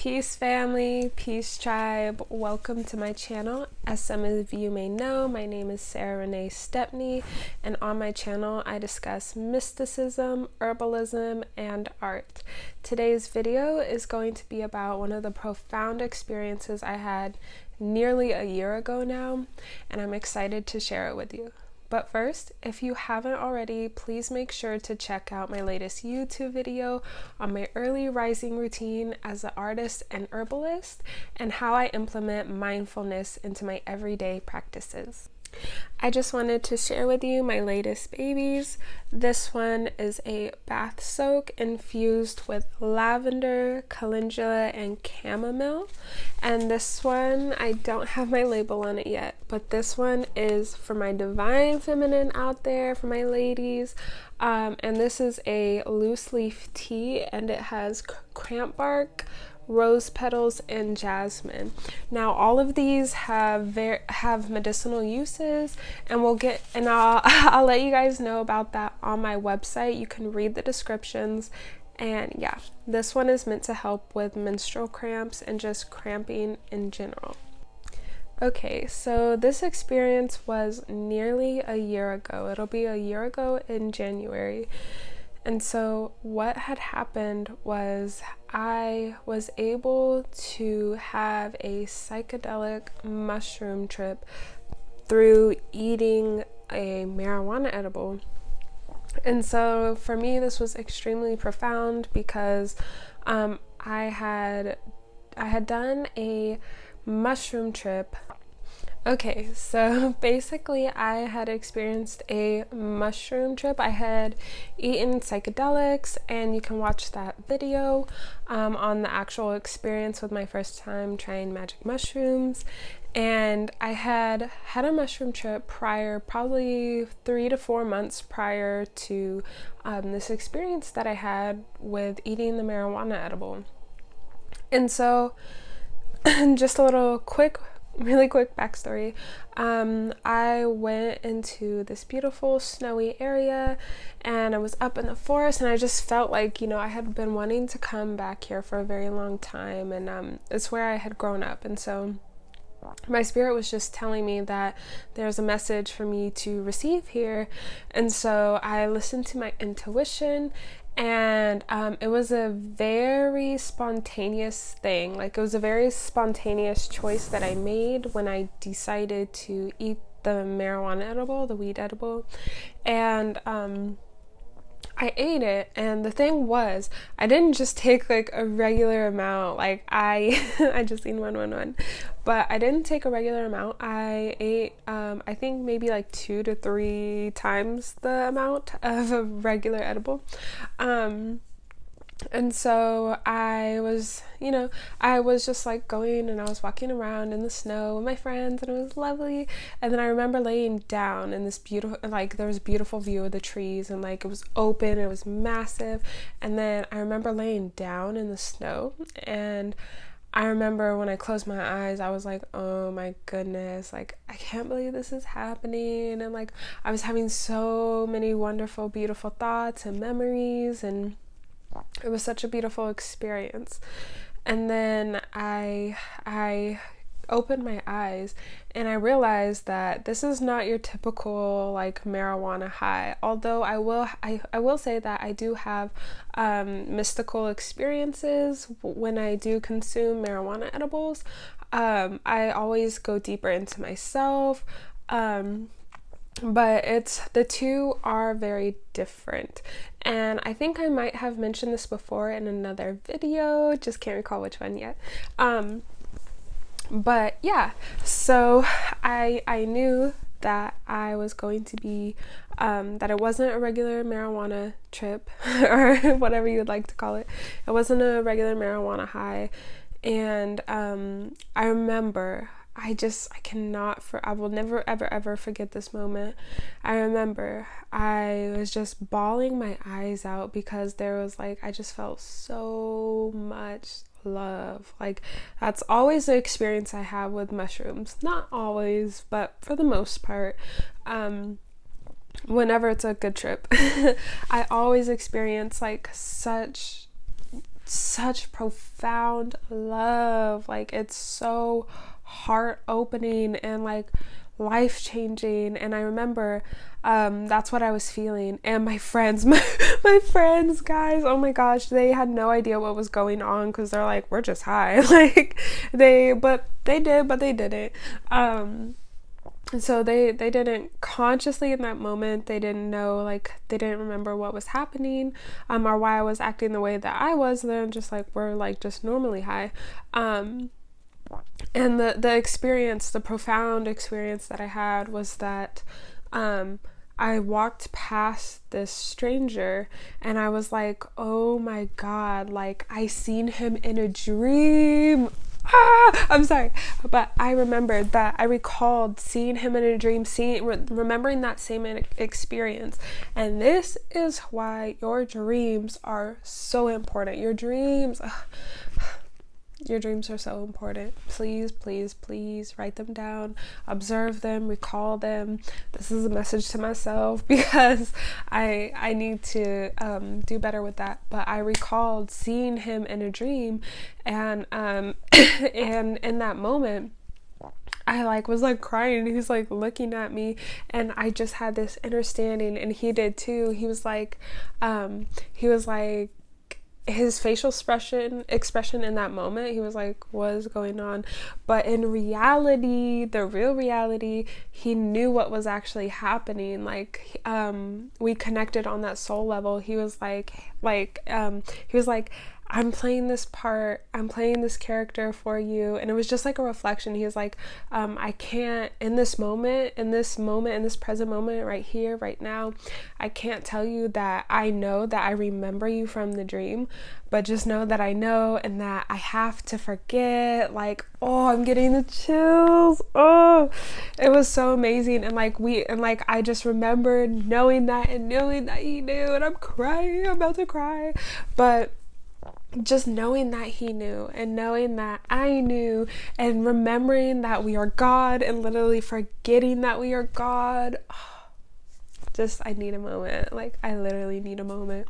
Peace family, peace tribe, welcome to my channel. As some of you may know, my name is Sarah Renee Stepney, and on my channel I discuss mysticism, herbalism, and art. Today's video is going to be about one of the profound experiences I had nearly a year ago now, and I'm excited to share it with you. But first, if you haven't already, please make sure to check out my latest YouTube video on my early rising routine as an artist and herbalist and how I implement mindfulness into my everyday practices. I just wanted to share with you my latest babies. This one is a bath soak infused with lavender, calendula, and chamomile. And this one, I don't have my label on it yet, but this one is for my divine feminine out there, for my ladies. And this is a loose leaf tea, and it has cramp bark, rose petals, and jasmine. Now all of these have medicinal uses, and I'll let you guys know about that on my website. You can read the descriptions. And yeah, this one is meant to help with menstrual cramps and just cramping in general. Okay, so this experience was nearly a year ago. It'll be a year ago in January. And so what had happened was I was able to have a psychedelic mushroom trip through eating a marijuana edible. And so for me, this was extremely profound because I had done a mushroom trip. Okay, so basically I had experienced a mushroom trip. I had eaten psychedelics, and you can watch that video on the actual experience with my first time trying magic mushrooms. And I had a mushroom trip prior, probably 3 to 4 months prior to this experience that I had with eating the marijuana edible. And so just a really quick backstory. I went into this beautiful snowy area, and I was up in the forest, and I just felt like, I had been wanting to come back here for a very long time, and it's where I had grown up. And so my spirit was just telling me that there's a message for me to receive here. And so I listened to my intuition, and it was a very spontaneous thing. Like, it was a very spontaneous choice that I made when I decided to eat the marijuana edible, the weed edible. And I ate it, and the thing was, I didn't just take like a regular amount. Like I just seen one, but I didn't take a regular amount. I ate I think maybe like 2 to 3 times the amount of a regular edible. And so I was just like going, and I was walking around in the snow with my friends, and it was lovely. And then I remember laying down in this beautiful, like, there was a beautiful view of the trees, and like it was open, it was massive. And then I remember laying down in the snow, and I remember when I closed my eyes, I was like, oh my goodness, like, I can't believe this is happening. And like, I was having so many wonderful, beautiful thoughts and memories, and it was such a beautiful experience. And then I opened my eyes, and I realized that this is not your typical like marijuana high. Although I will say that I do have mystical experiences when I do consume marijuana edibles. I always go deeper into myself. But the two are very different. And I think I might have mentioned this before in another video, just can't recall which one yet. But yeah, so I knew that I was going to be, that it wasn't a regular marijuana trip or whatever you would like to call it. It wasn't a regular marijuana high. And I remember, I will never ever forget this moment. I remember I was just bawling my eyes out because there was like, I just felt so much love. Like, that's always the experience I have with mushrooms. Not always, but for the most part, whenever it's a good trip, I always experience like such such profound love. Like, it's so heart opening and like life changing. And I remember that's what I was feeling. And my friends, my friends, guys, oh my gosh, they had no idea what was going on, because they're like, we're just high. Like, they didn't. And so they didn't consciously in that moment, they didn't know, like, they didn't remember what was happening, or why I was acting the way that I was. They're just like, we're like just normally high. And the experience, the profound experience that I had was that I walked past this stranger and I was like, oh my God, like, I seen him in a dream. I'm sorry, but I remembered that I recalled seeing him in a dream, remembering that same experience. And this is why your dreams are so important. Your dreams are so important. Please, please, please write them down, observe them, recall them. This is a message to myself, because I need to do better with that. But I recalled seeing him in a dream, and and in that moment, I like was like crying. He's like looking at me, and I just had this understanding, and he did too. He was like his facial expression in that moment, he was like, what's going on? But in reality, the real reality, he knew what was actually happening. Like, we connected on that soul level. He was like, I'm playing this part, I'm playing this character for you. And it was just like a reflection. He was like, I can't, in this present moment right here, right now, I can't tell you that I know that I remember you from the dream, but just know that I know, and that I have to forget. Like, oh, I'm getting the chills. Oh, it was so amazing. And I just remembered knowing that he knew, and I'm crying, I'm about to cry. But just knowing that he knew, and knowing that I knew, and remembering that we are God, and literally forgetting that we are God. I need a moment. Like, I literally need a moment.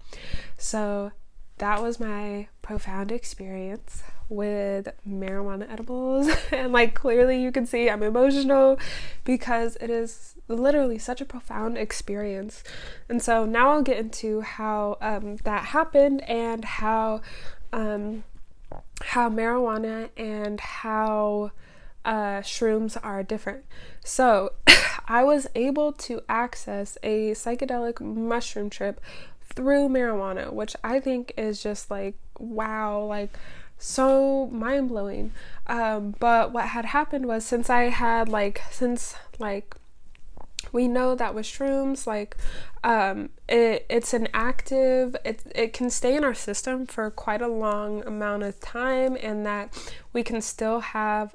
So that was my profound experience with marijuana edibles. And like, clearly you can see I'm emotional, because it is literally such a profound experience. And so now I'll get into how that happened, and how marijuana and how shrooms are different. So I was able to access a psychedelic mushroom trip through marijuana, which I think is just like, wow, like so mind-blowing. But what had happened was, since we know that with shrooms, like, it's an active, it can stay in our system for quite a long amount of time, and that we can still have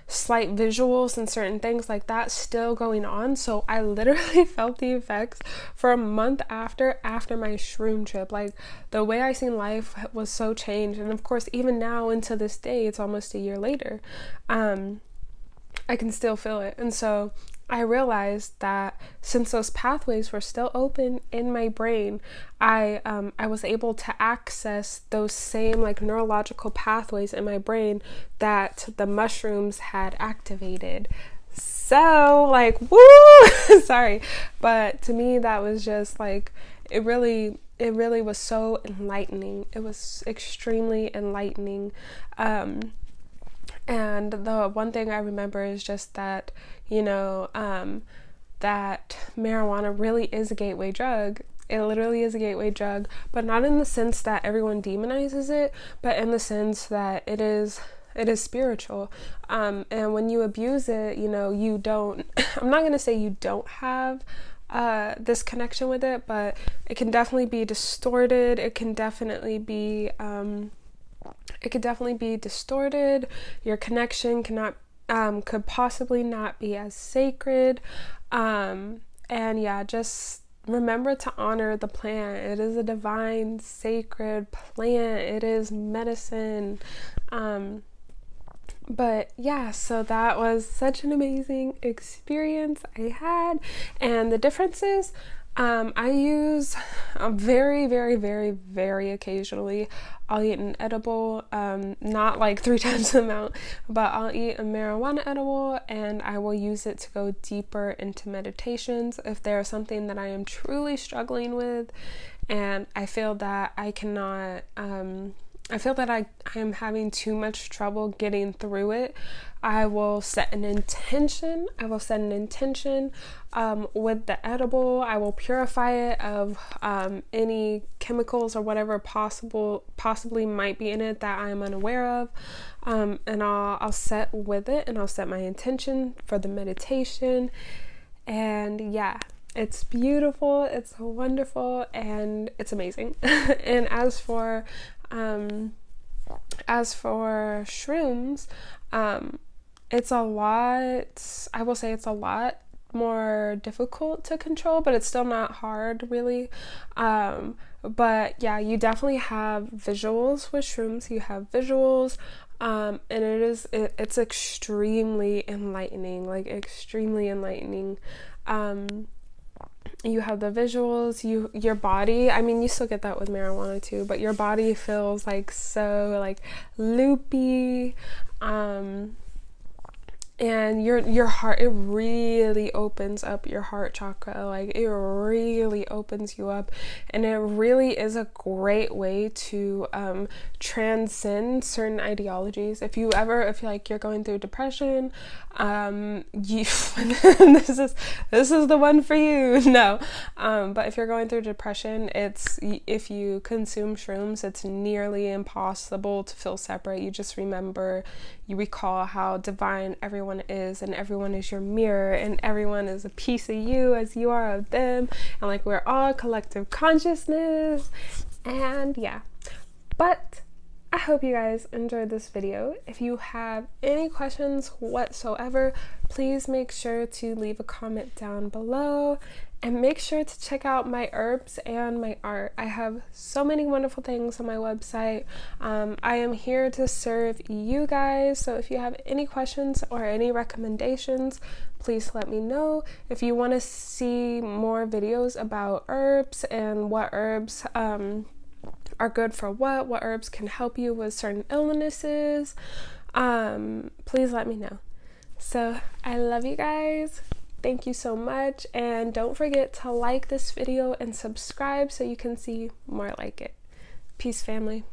slight visuals and certain things like that still going on. So I literally felt the effects for a month after my shroom trip. Like, the way I seen life was so changed. And of course, even now into this day, it's almost a year later, I can still feel it. And so I realized that since those pathways were still open in my brain, I was able to access those same like neurological pathways in my brain that the mushrooms had activated. So like, woo! Sorry. But to me, that was just like, it really was so enlightening. It was extremely enlightening. And the one thing I remember is just that, that marijuana really is a gateway drug. It literally is a gateway drug, but not in the sense that everyone demonizes it, but in the sense that it is spiritual. And when you abuse it, you don't, I'm not going to say you don't have this connection with it, but it can definitely be distorted. It can definitely be distorted. Your connection could possibly not be as sacred. And yeah, just remember to honor the plant. It is a divine, sacred plant. It is medicine. But yeah, so that was such an amazing experience I had. And the differences, I use very, very, very, very occasionally, I'll eat an edible, not like 3 times the amount, but I'll eat a marijuana edible and I will use it to go deeper into meditations if there's something that I am truly struggling with and I feel that I cannot, I feel that I am having too much trouble getting through it. I will set an intention. With the edible. I will purify it of any chemicals or whatever possibly might be in it that I'm unaware of. And I'll set with it and I'll set my intention for the meditation. And yeah, it's beautiful, it's wonderful, and it's amazing. And as for shrooms, it's a lot, I will say it's a lot more difficult to control, but it's still not hard really. But yeah, you definitely have visuals with shrooms. You have visuals, and it's extremely enlightening, like extremely enlightening. You have the visuals, your body, I mean, you still get that with marijuana too, but your body feels like so like loopy, and your heart, it really opens up your heart chakra, like it really opens you up, and it really is a great way to transcend certain ideologies. If like you're going through depression, this is the one for you. No, but if you're going through depression, if you consume shrooms, it's nearly impossible to feel separate. You recall how divine everyone is, and everyone is your mirror, and everyone is a piece of you as you are of them, and like we're all collective consciousness. And yeah, but I hope you guys enjoyed this video. If you have any questions whatsoever, please make sure to leave a comment down below, and make sure to check out my herbs and my art. I have so many wonderful things on my website. I am here to serve you guys, so if you have any questions or any recommendations, please let me know. If you want to see more videos about herbs and what herbs are good for what herbs can help you with certain illnesses, please let me know. So I love you guys. Thank you so much, and don't forget to like this video and subscribe so you can see more like it. Peace, family.